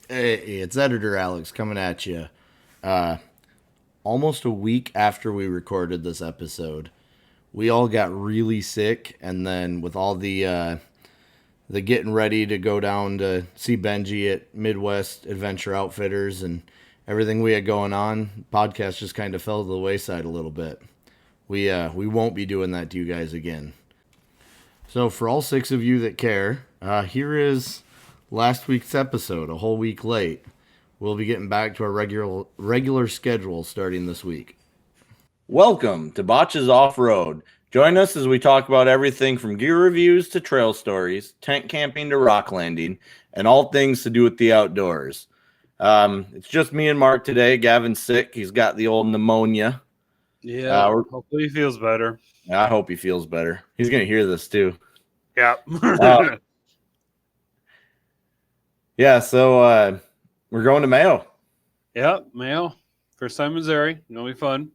Hey, it's Editor Alex coming at you. Uh, Almost a week after we recorded this episode, we all got really sick, and then with all the getting ready to go down to see Benji at Midwest Adventure Outfitters and everything we had going on, podcast just kind of fell to the wayside a little bit. We won't be doing that to you guys again. So for all six of you that care, here is last week's episode, a whole week late. We'll be getting back to our regular schedule starting this week. Welcome to Botches Off-Road. Join us as we talk about everything from gear reviews to trail stories, tent camping to rock landing, and all things to do with the outdoors. It's just me and Mark today. Gavin's sick. He's got the old pneumonia. Yeah, hopefully he feels better. I hope he feels better. He's going to hear this too. Yeah. So we're going to Mayo. Yeah, Mayo. First time in Missouri. It'll be fun.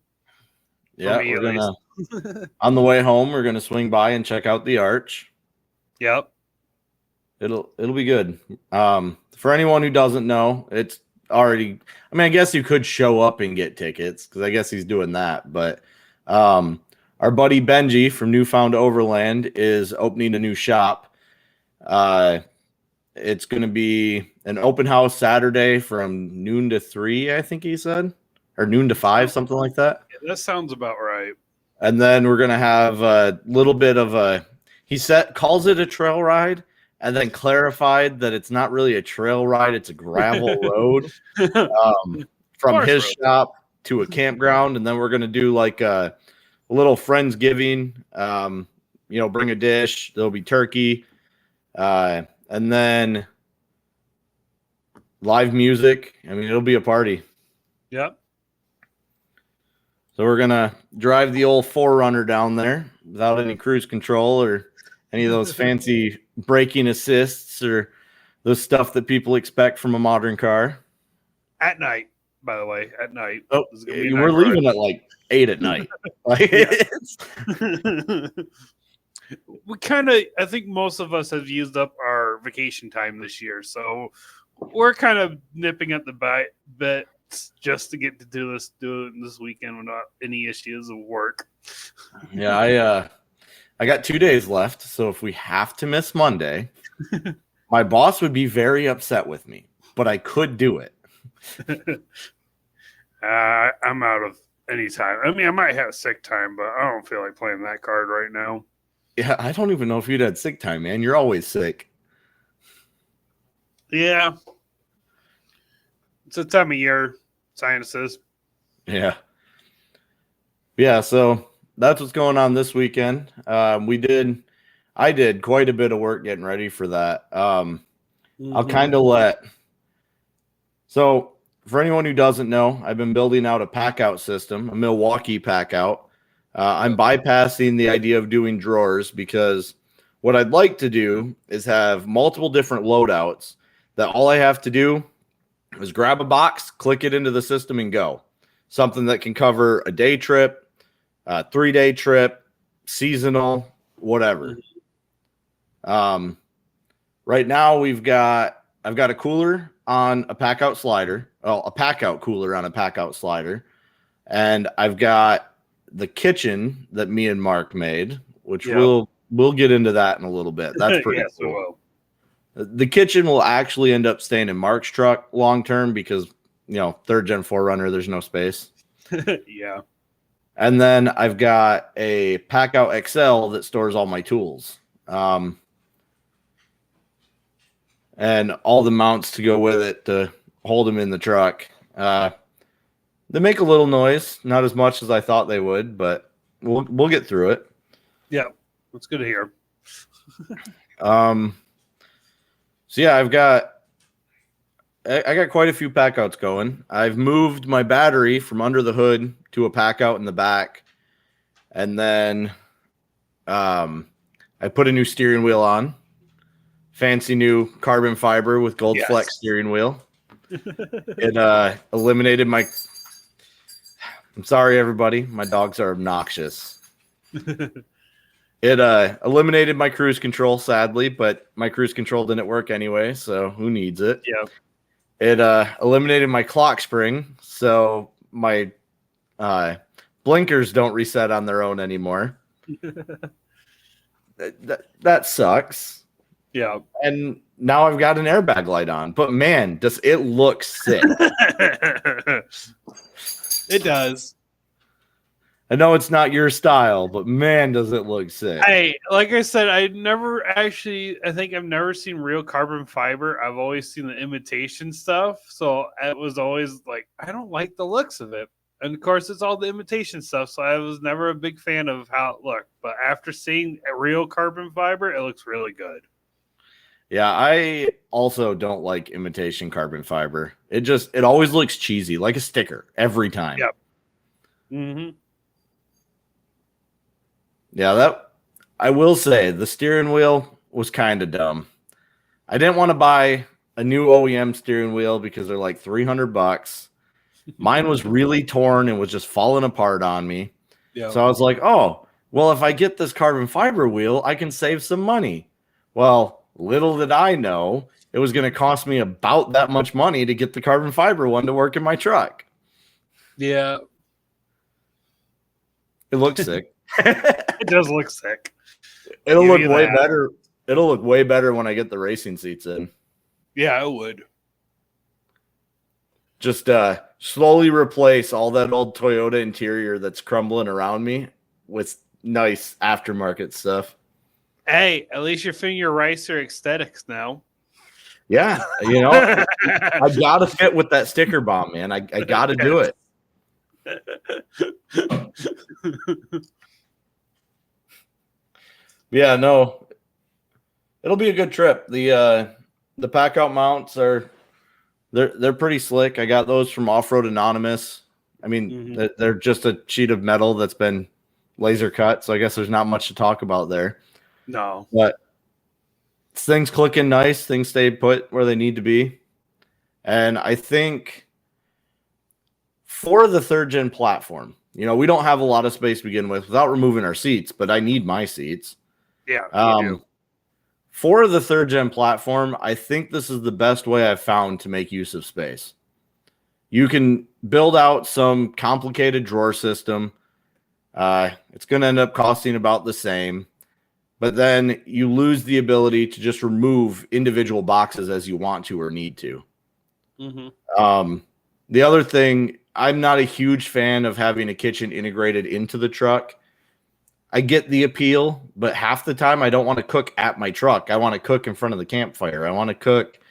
Yeah, we're gonna on the way home, we're gonna swing by and check out the arch. Yep. It'll be good. For anyone who doesn't know, it's already, I mean, I guess you could show up and get tickets because I guess he's doing that. But our buddy Benji from Newfound Overland is opening a new shop. It's going to be an open house Saturday from noon to 3, I think he said, or noon to 5, something like that. Yeah, that sounds about right. And then we're going to have a little bit of calls it a trail ride, and then clarified that it's not really a trail ride, it's a gravel road from his shop to a campground. And then we're going to do like a little Friendsgiving, bring a dish. There'll be turkey, and then live music. I mean, it'll be a party. Yep. So we're going to drive the old 4Runner down there without any cruise control or any of those fancy braking assists or the stuff that people expect from a modern car. At night, by the way, at night. Oh, we're leaving at like 8 at night. We kind of, I think most of us have used up our vacation time this year. So we're kind of nipping at the bit just to get to do it this weekend without any issues of work. Yeah, I got 2 days left, so if we have to miss Monday, my boss would be very upset with me, but I could do it. I'm out of any time. I mean, I might have sick time, but I don't feel like playing that card right now. Yeah, I don't even know if you'd had sick time, man. You're always sick. Yeah. It's a time of year, sinuses. Yeah. Yeah, so that's what's going on this weekend. I did quite a bit of work getting ready for that. I'll kind of so for anyone who doesn't know, I've been building out a Packout system, a Milwaukee Packout. I'm bypassing the idea of doing drawers because what I'd like to do is have multiple different loadouts that all I have to do is grab a box, click it into the system, and go. Something that can cover a day trip, a 3-day trip, seasonal, whatever. Right now I've got a cooler on a Packout slider, a Packout cooler on a Packout slider, and I've got the kitchen that me and Mark made, which we'll get into that in a little bit. That's pretty cool. The kitchen will actually end up staying in Mark's truck long term because, 3rd gen 4Runner, there's no space. Yeah. And then I've got a Packout XL that stores all my tools. And all the mounts to go with it to hold them in the truck. They make a little noise, not as much as I thought they would, but we'll get through it. Yeah, that's good to hear. So yeah, I got quite a few Packouts going. I've moved my battery from under the hood to a Packout in the back, and then I put a new steering wheel on, fancy new carbon fiber with gold flex steering wheel. It eliminated my. I'm sorry, everybody. My dogs are obnoxious. It eliminated my cruise control, sadly, but my cruise control didn't work anyway, so who needs it? Yeah. It eliminated my clock spring, so my blinkers don't reset on their own anymore. That sucks. Yeah. And now I've got an airbag light on. But man, does it look sick. It does. I know it's not your style, but man, does it look sick. Hey, like I said, I think I've never seen real carbon fiber. I've always seen the imitation stuff. So it was always like, I don't like the looks of it. And of course, it's all the imitation stuff. So I was never a big fan of how it looked. But after seeing a real carbon fiber, it looks really good. Yeah, I also don't like imitation carbon fiber. It always looks cheesy, like a sticker every time. Yep. Mm-hmm. Yeah, I will say the steering wheel was kind of dumb. I didn't want to buy a new OEM steering wheel because they're like $300. Mine was really torn and was just falling apart on me. Yeah. So I was like, oh, well, if I get this carbon fiber wheel, I can save some money. Well, little did I know it was going to cost me about that much money to get the carbon fiber one to work in my truck. Yeah. It looks sick. It does look sick. It'll Give look you way that. better. It'll look way better when I get the racing seats in. Yeah, it would. Just slowly replace all that old Toyota interior that's crumbling around me with nice aftermarket stuff. Hey, at least you're fitting your Ricer aesthetics now. Yeah, you know, I gotta fit with that sticker bomb, man. I gotta do it. Yeah, no, it'll be a good trip. The Packout mounts they're pretty slick. I got those from Off Road Anonymous. I mean, they're just a sheet of metal that's been laser cut, so I guess there's not much to talk about there. No, but things clicking nice. Things stay put where they need to be, and I think for the third gen platform, you know, we don't have a lot of space to begin with without removing our seats, but I need my seats. Yeah, you do. For the third gen platform, I think this is the best way I've found to make use of space. You can build out some complicated drawer system. It's going to end up costing about the same, but then you lose the ability to just remove individual boxes as you want to or need to. The other thing, I'm not a huge fan of having a kitchen integrated into the truck. I get the appeal, but half the time I don't want to cook at my truck. I want to cook in front of the campfire. I want to cook,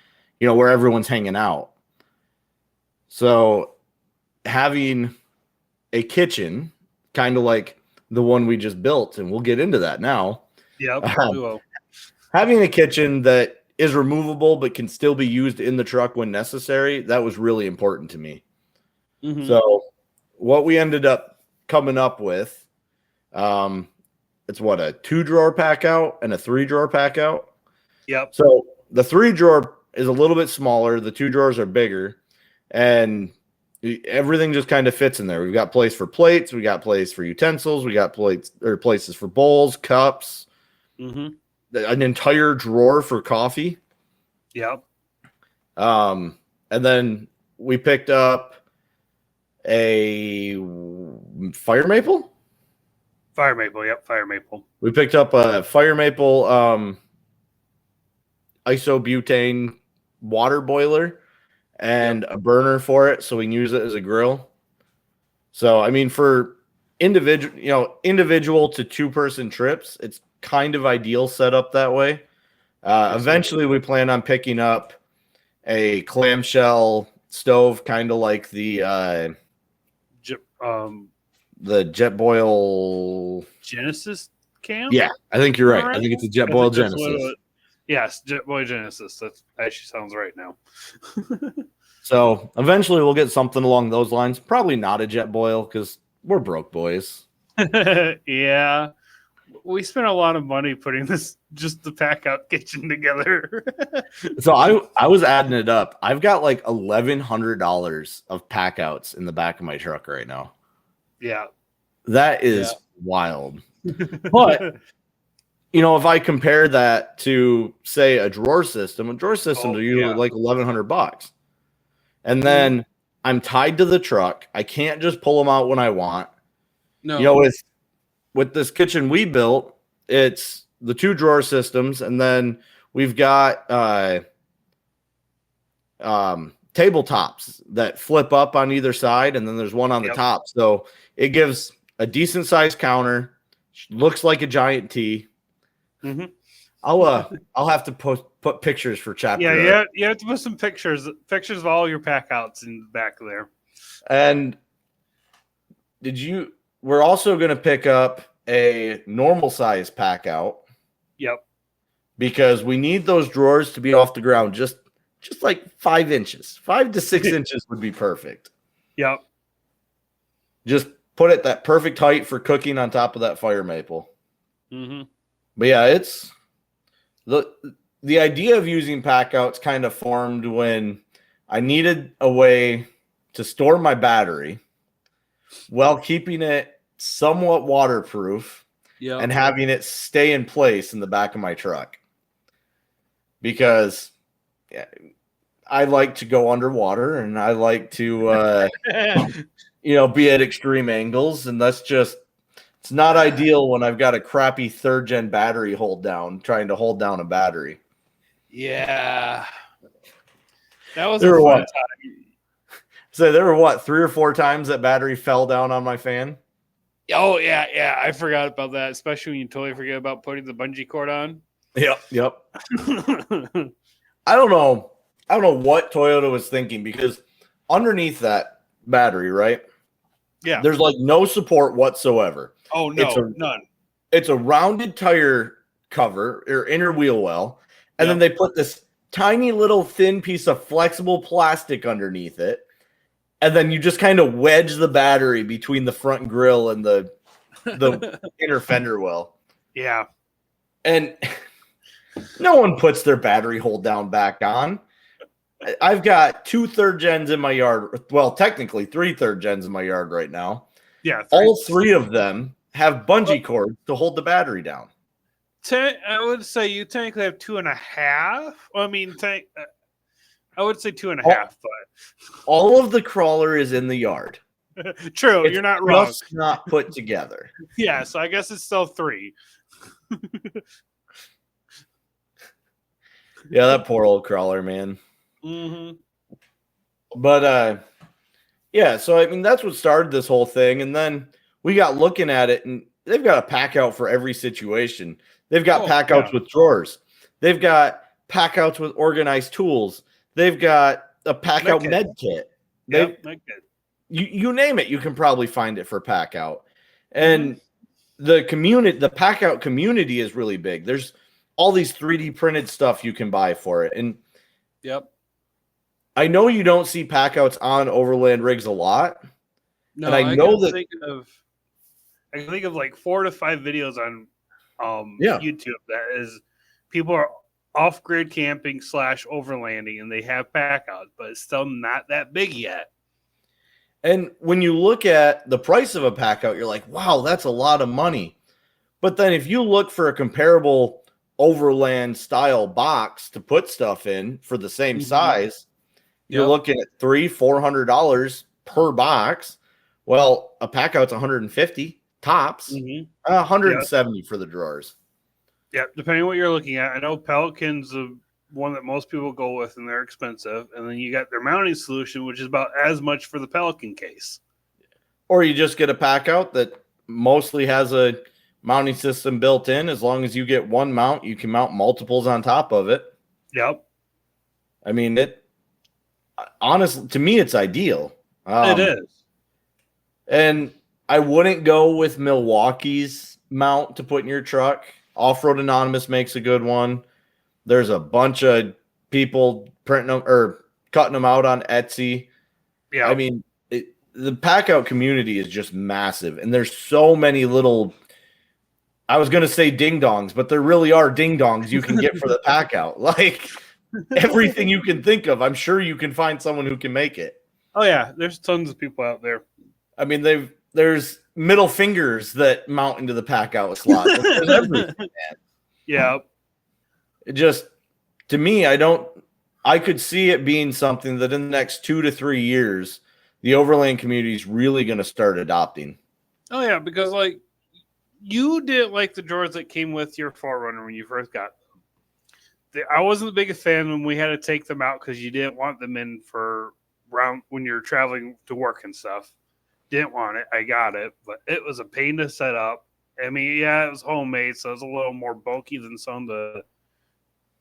you know, where everyone's hanging out. So having a kitchen, kind of like the one we just built, and we'll get into that now. Yeah, we will. Having a kitchen that is removable but can still be used in the truck when necessary, that was really important to me. So what we ended up coming up with, it's what, a 2-drawer pack out and a 3-drawer pack out. Yep. So the 3-drawer is a little bit smaller. The 2 drawers are bigger, and everything just kind of fits in there. We've got place for plates. We got place for utensils. We got places for bowls, cups, an entire drawer for coffee. Yep. And then we picked up a fire maple. Fire maple. Yep. Fire maple. We picked up a fire maple isobutane water boiler and a burner for it, so we can use it as a grill. So, I mean, for individual to 2-person trips, it's kind of ideal set up that way. Eventually, we plan on picking up a clamshell stove, kind of like the Jetboil Genesis cam. Yeah, I think you're right. I think it's a Jetboil Genesis. Yes, Jetboil Genesis. That actually sounds right now. So eventually we'll get something along those lines. Probably not a Jetboil because we're broke boys. Yeah. We spent a lot of money putting just the Packout kitchen together. So I was adding it up. I've got like $1,100 of Packouts in the back of my truck right now. Yeah. That is wild. But, you know, if I compare that to, say, a drawer system are usually like $1,100. And then I'm tied to the truck. I can't just pull them out when I want. No. You know, with this kitchen we built, it's the 2 drawer systems, and then we've got tabletops that flip up on either side, and then there's one on the top. So it gives a decent sized counter, looks like a giant T. Mm-hmm. I'll have to put pictures for chapter. Yeah, you have to put some pictures of all your Packouts in the back there. And we're also going to pick up a normal size Packout. Yep. Because we need those drawers to be off the ground just like 5 inches. 5 to 6 inches would be perfect. Yep. Just put it that perfect height for cooking on top of that fire maple. Mm-hmm. But yeah, it's the idea of using Packouts kind of formed when I needed a way to store my battery while keeping it somewhat waterproof and having it stay in place in the back of my truck. Because I like to go underwater and I like to, be at extreme angles. And it's not ideal when I've got a crappy 3rd gen battery trying to hold down a battery. Yeah. That was There a were fun time. So there were 3 or 4 times that battery fell down on my fan. Oh, yeah. I forgot about that, especially when you totally forget about putting the bungee cord on. Yep. I don't know what Toyota was thinking, because underneath that battery, right? Yeah. There's like no support whatsoever. Oh, no, none. It's a rounded tire cover or inner wheel well, and then they put this tiny little thin piece of flexible plastic underneath it, and then you just kind of wedge the battery between the front grille and the inner fender well. Yeah. And no one puts their battery hold down back on. I've got 2 3rd gens in my yard. Well, technically 3 3rd gens in my yard right now. Yeah. All 3 of them have bungee cords to hold the battery down. I would say you technically have 2.5. I mean, I would say 2.5, but all of the crawler is in the yard. True, you're not wrong. Just not put together. Yeah, so I guess it's still 3. Yeah, that poor old crawler, man. Mm-hmm. But yeah, so I mean that's what started this whole thing, and then we got looking at it, and they've got a Packout for every situation. They've got Packouts with drawers. They've got Packouts with organized tools. They've got a Packout med kit. You name it, you can probably find it for Packout. And the Packout community is really big. There's all these 3D printed stuff you can buy for it. And I know you don't see Packouts on overland rigs a lot. No, and I know that I can think of like 4 to 5 videos on YouTube that is people are off-grid camping / overlanding, and they have Packouts, but it's still not that big yet. And when you look at the price of a Packout, you're like, wow, that's a lot of money. But then if you look for a comparable overland style box to put stuff in for the same size, you're looking at $300-$400 per box. Well, a Packout's $150 tops, $170 for the drawers. Yeah, depending on what you're looking at. I know Pelican's the one that most people go with, and they're expensive. And then you got their mounting solution, which is about as much for the Pelican case. Or you just get a Packout that mostly has a mounting system built in. As long as you get one mount, you can mount multiples on top of it. Yep. I mean, honestly, to me, it's ideal. It is. And I wouldn't go with Milwaukee's mount to put in your truck. Off-Road Anonymous makes a good one. There's a bunch of people printing them or cutting them out on Etsy. Yeah. I mean, the Packout community is just massive. And there's so many little, I was going to say ding-dongs, but there really are ding-dongs you can get for the Packout. Like everything you can think of, I'm sure you can find someone who can make it. Oh, yeah. There's tons of people out there. I mean, there's middle fingers that mount into the Packout slot. There's everything, man. Yeah. It just, to me, I don't I could see it being something that in the next 2 to 3 years, the overland community is really going to start adopting. Oh yeah, because like you didn't like the drawers that came with your Forerunner when you first got them. I wasn't the biggest fan when we had to take them out because you didn't want them in for round when you're traveling to work and stuff. Didn't want it. I got it, but it was a pain to set up. I mean, yeah, it was homemade, so it was a little more bulky than some of the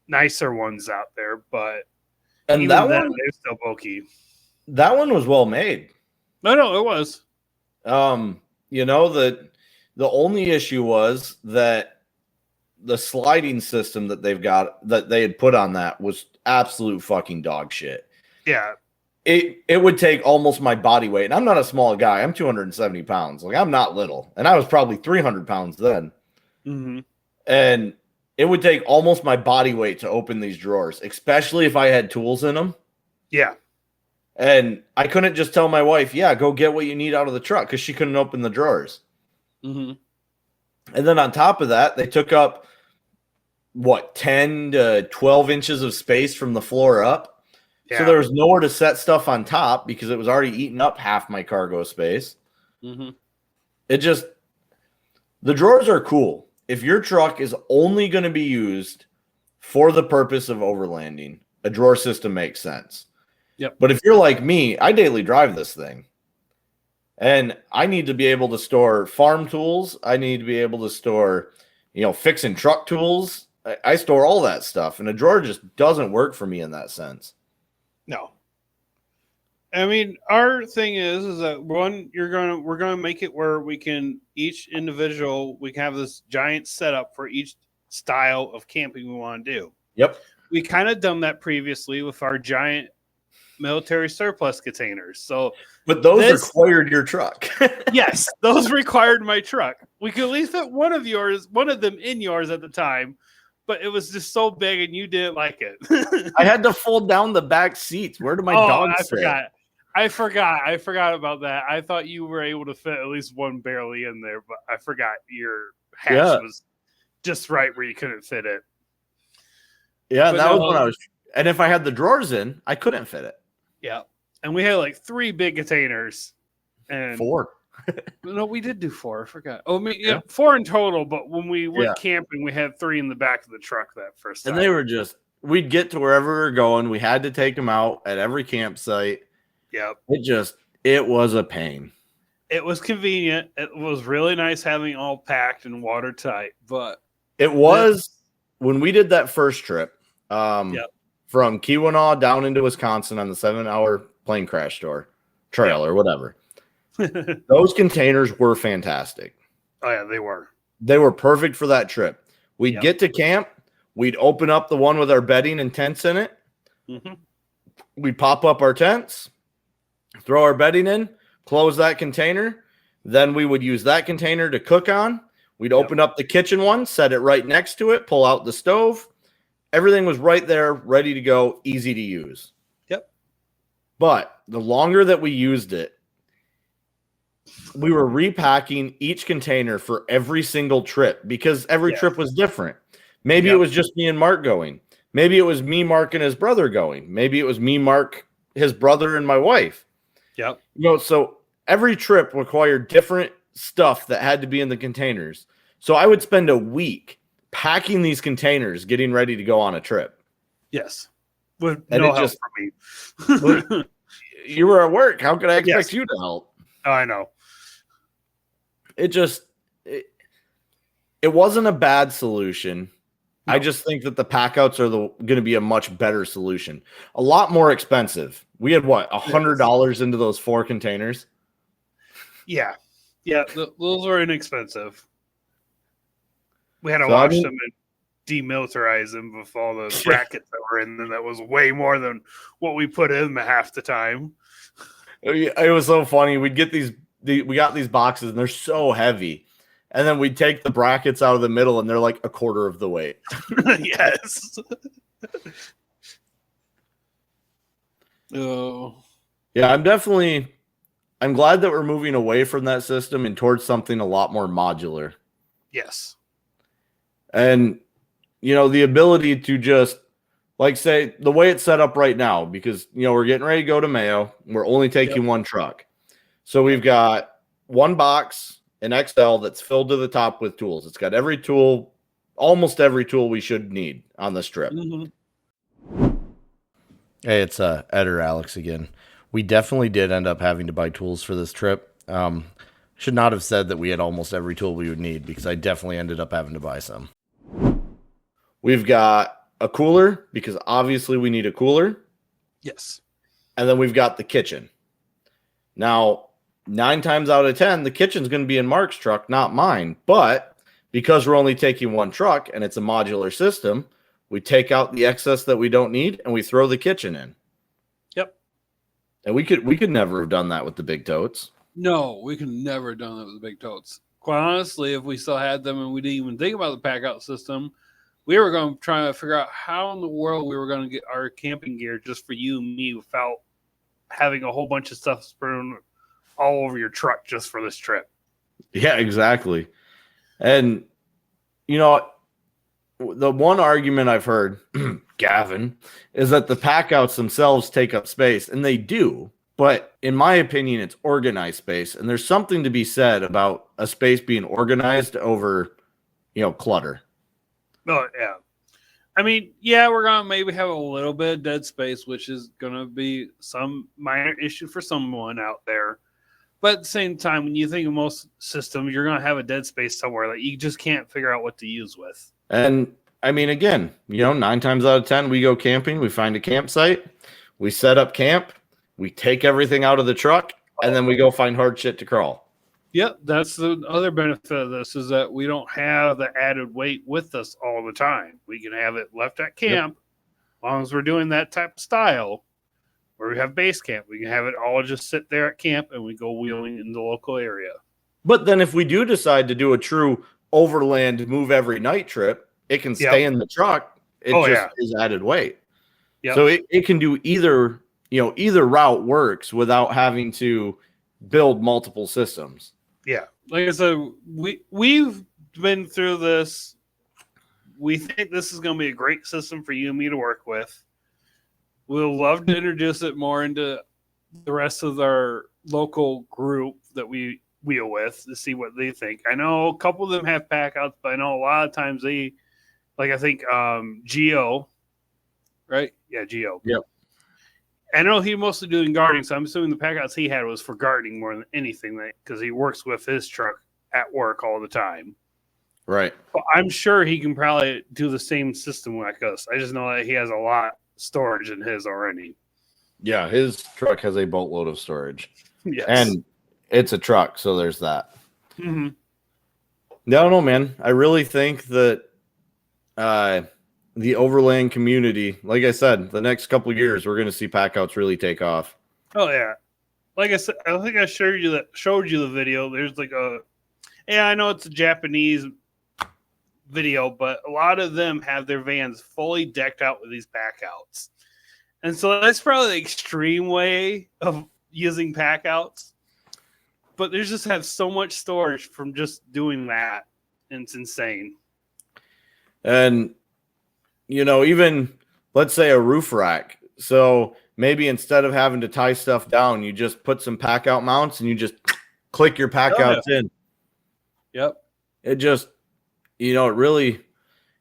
nicer ones out there, but And even that then, one, they're still bulky. that one was well made. No, it was. You know, the only issue was that the sliding system that they had put on that was absolute fucking dog shit. Yeah. It would take almost my body weight. And I'm not a small guy. I'm 270 pounds. Like, I'm not little. And I was probably 300 pounds then. Mm-hmm. And it would take almost my body weight to open these drawers, especially if I had tools in them. Yeah. And I couldn't just tell my wife, yeah, go get what you need out of the truck, because she couldn't open the drawers. Mm-hmm. And then on top of that, they took up, 10 to 12 inches of space from the floor up. Yeah. So there was nowhere to set stuff on top because it was already eating up half my cargo space. Mm-hmm. The drawers are cool. If your truck is only going to be used for the purpose of overlanding, a drawer system makes sense. Yep. But if you're like me, I daily drive this thing. And I need to be able to store farm tools. I need to be able to store, fixing truck tools. I store all that stuff. And a drawer just doesn't work for me in that sense. No. I mean, our thing is that we're gonna make it where we can we can have this giant setup for each style of camping we want to do. Yep. We kind of done that previously with our giant military surplus containers. So, but those required your truck. yes, those required my truck. We could at least fit one of them in yours at the time, but it was just so big and you didn't like it. I had to fold down the back seats. Where do my dogs sit? I forgot about that. I thought you were able to fit at least one barely in there, but I forgot your hatch was just right where you couldn't fit it. Yeah, that was when I was. And if I had the drawers in, I couldn't fit it. Yeah, and we had like 3 big containers. And 4. No, we did do 4. I forgot. Oh, 4 in total. But when we went camping, we had 3 in the back of the truck that first time. And they were we'd get to wherever we were going. We had to take them out at every campsite. Yep. It was a pain. It was convenient. It was really nice having all packed and watertight. But it was when we did that first trip from Keweenaw down into Wisconsin on the 7-hour plane crash trail or whatever. Those containers were fantastic. Oh, yeah, they were. They were perfect for that trip. We'd get to camp. We'd open up the one with our bedding and tents in it. Mm-hmm. We'd pop up our tents, throw our bedding in, close that container. Then we would use that container to cook on. We'd open up the kitchen one, set it right next to it, pull out the stove. Everything was right there, ready to go, easy to use. Yep. But the longer that we used it, we were repacking each container for every single trip because every trip was different. Maybe it was just me and Mark going. Maybe it was me, Mark, and his brother going. Maybe it was me, Mark, his brother, and my wife. Yep. So every trip required different stuff that had to be in the containers. So I would spend a week packing these containers, getting ready to go on a trip. Yes. With and no help from me. You were at work. How could I expect you to help? Oh, I know. It wasn't a bad solution. No. I just think that the Packouts are going to be a much better solution. A lot more expensive. We had $100 into those 4 containers. Yeah. Yeah. Those were inexpensive. We had to wash them and demilitarize them with all the brackets that were in them. That was way more than what we put in half the time. It was so funny. We'd get we got these boxes and they're so heavy. And then we'd take the brackets out of the middle and they're like a quarter of the weight. Yes. Oh. Yeah, I'm glad that we're moving away from that system and towards something a lot more modular. Yes. And, the ability to just like say the way it's set up right now, because we're getting ready to go to Mayo. We're only taking one truck. So we've got one box, an XL that's filled to the top with tools. It's got every tool, almost every tool we should need on this trip. Hey, it's Ed or Alex again. We definitely did end up having to buy tools for this trip. Should not have said that we had almost every tool we would need, because I definitely ended up having to buy some. We've got a cooler, because obviously we need a cooler. Yes. And then we've got the kitchen. Now, 9 times out of 10, the kitchen's going to be in Mark's truck, not mine. But because we're only taking one truck and it's a modular system, we take out the excess that we don't need and we throw the kitchen in. Yep. And we could never have done that with the big totes. No, we could never have done that with the big totes. Quite honestly, if we still had them and we didn't even think about the pack out system, we were going to try to figure out how in the world we were going to get our camping gear just for you and me without having a whole bunch of stuff strewn all over your truck just for this trip. Yeah, exactly. And, the one argument I've heard, Gavin, is that the packouts themselves take up space, and they do. But in my opinion, it's organized space. And there's something to be said about a space being organized over, clutter. Oh, yeah. I mean, we're going to maybe have a little bit of dead space, which is going to be some minor issue for someone out there. But at the same time, when you think of most systems, you're going to have a dead space somewhere that you just can't figure out what to use with. And I mean, again, 9 times out of 10, we go camping, we find a campsite, we set up camp, we take everything out of the truck, and then we go find hard shit to crawl. Yep, that's the other benefit of this, is that we don't have the added weight with us all the time. We can have it left at camp, as long as we're doing that type of style, where we have base camp. We can have it all just sit there at camp, and we go wheeling in the local area. But then if we do decide to do a true overland move every night trip, it can stay in the truck. It is added weight. Yep. So it can do either route works without having to build multiple systems. Yeah. Like I said, we've been through this. We think this is going to be a great system for you and me to work with. We'll love to introduce it more into the rest of our local group that we wheel with to see what they think. I know a couple of them have packouts, but I know a lot of times they, like I think Geo, right? Yeah, Geo. Yep. I know he mostly doing gardening, so I'm assuming the packouts he had was for gardening more than anything, because he works with his truck at work all the time. Right. But I'm sure he can probably do the same system like us. I just know that he has a lot of storage in his already. Yeah, his truck has a boatload of storage. Yes. And it's a truck, so there's that. Mm-hmm. No, man. I really think that the overland community, like I said, the next couple of years, we're going to see packouts really take off. Oh yeah, like I said, I think I showed you the video. There's I know it's a Japanese video, but a lot of them have their vans fully decked out with these packouts, and so that's probably the extreme way of using packouts. But they just have so much storage from just doing that, and it's insane. And even let's say a roof rack. So maybe instead of having to tie stuff down, you just put some pack out mounts and you just click your pack outs in. Yep. It just, it really,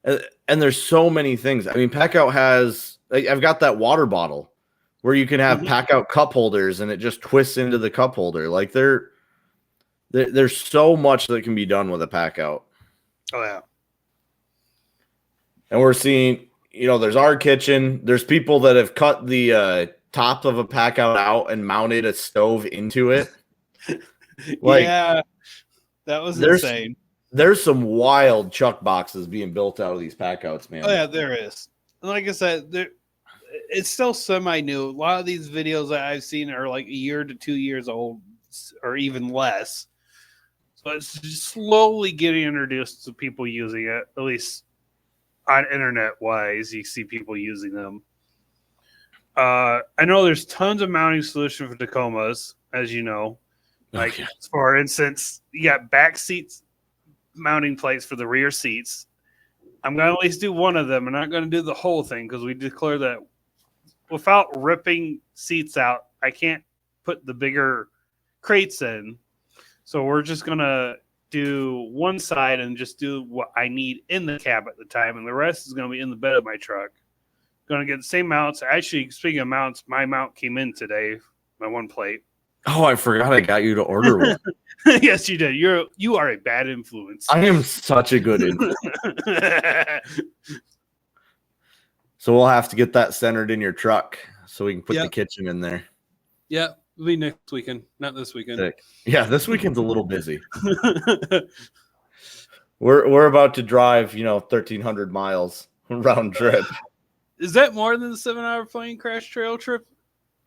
and there's so many things. I mean, pack out has, I've got that water bottle where you can have pack out cup holders and it just twists into the cup holder. Like there's so much that can be done with a pack out. Oh yeah. And we're seeing, there's our kitchen. There's people that have cut the top of a pack out and mounted a stove into it. Yeah, that was insane. There's some wild chuck boxes being built out of these pack outs, man. Oh yeah, there is. And like I said, it's still semi-new. A lot of these videos that I've seen are like a year to 2 years old, or even less. So it's just slowly getting introduced to people using it, at least on internet-wise. You see people using them. I know there's tons of mounting solution for Tacomas, as you know. Like, for instance, you got back seats mounting plates for the rear seats. I'm going to at least do one of them. I'm not going to do the whole thing because we declared that without ripping seats out, I can't put the bigger crates in. So we're just going to do one side and just do what I need in the cab at the time. And the rest is going to be in the bed of my truck. Going to get the same mounts. Actually, speaking of mounts, my mount came in today, my one plate. Oh, I forgot I got you to order one. Yes, you did. You are a bad influence. I am such a good influence. So we'll have to get that centered in your truck so we can put the kitchen in there. Yeah, it'll be next weekend, not this weekend. Sick. Yeah, this weekend's a little busy. We're about to drive, 1,300 miles round trip. Is that more than the 7-hour plane crash trail trip?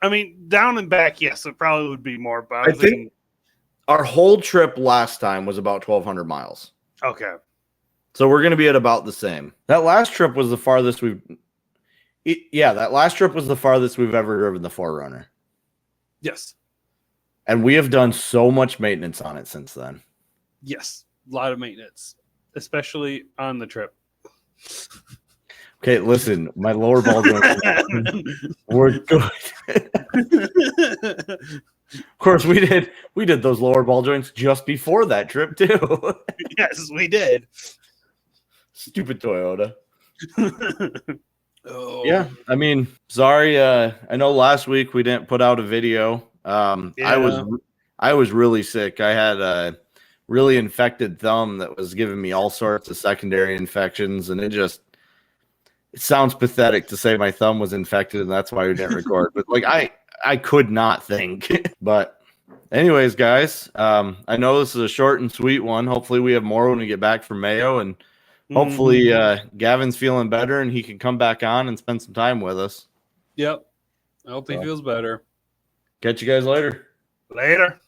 I mean, down and back, yes, it probably would be more. But I think our whole trip last time was about 1,200 miles. Okay. So we're going to be at about the same. That last trip was the farthest we've ever driven the 4Runner. Yes. And we have done so much maintenance on it since then. Yes. A lot of maintenance, especially on the trip. Okay, listen, my lower ball joints were good. Of course, we did those lower ball joints just before that trip too. Yes, we did. Stupid Toyota. Oh. Yeah, I mean, sorry. I know last week we didn't put out a video. I was really sick. I had a really infected thumb that was giving me all sorts of secondary infections, and it sounds pathetic to say my thumb was infected and that's why we didn't record. But like I could not think. But anyways, guys, I know this is a short and sweet one. Hopefully we have more when we get back from Mayo, and hopefully Gavin's feeling better and he can come back on and spend some time with us. Yep. I hope he feels better. Catch you guys later. Later.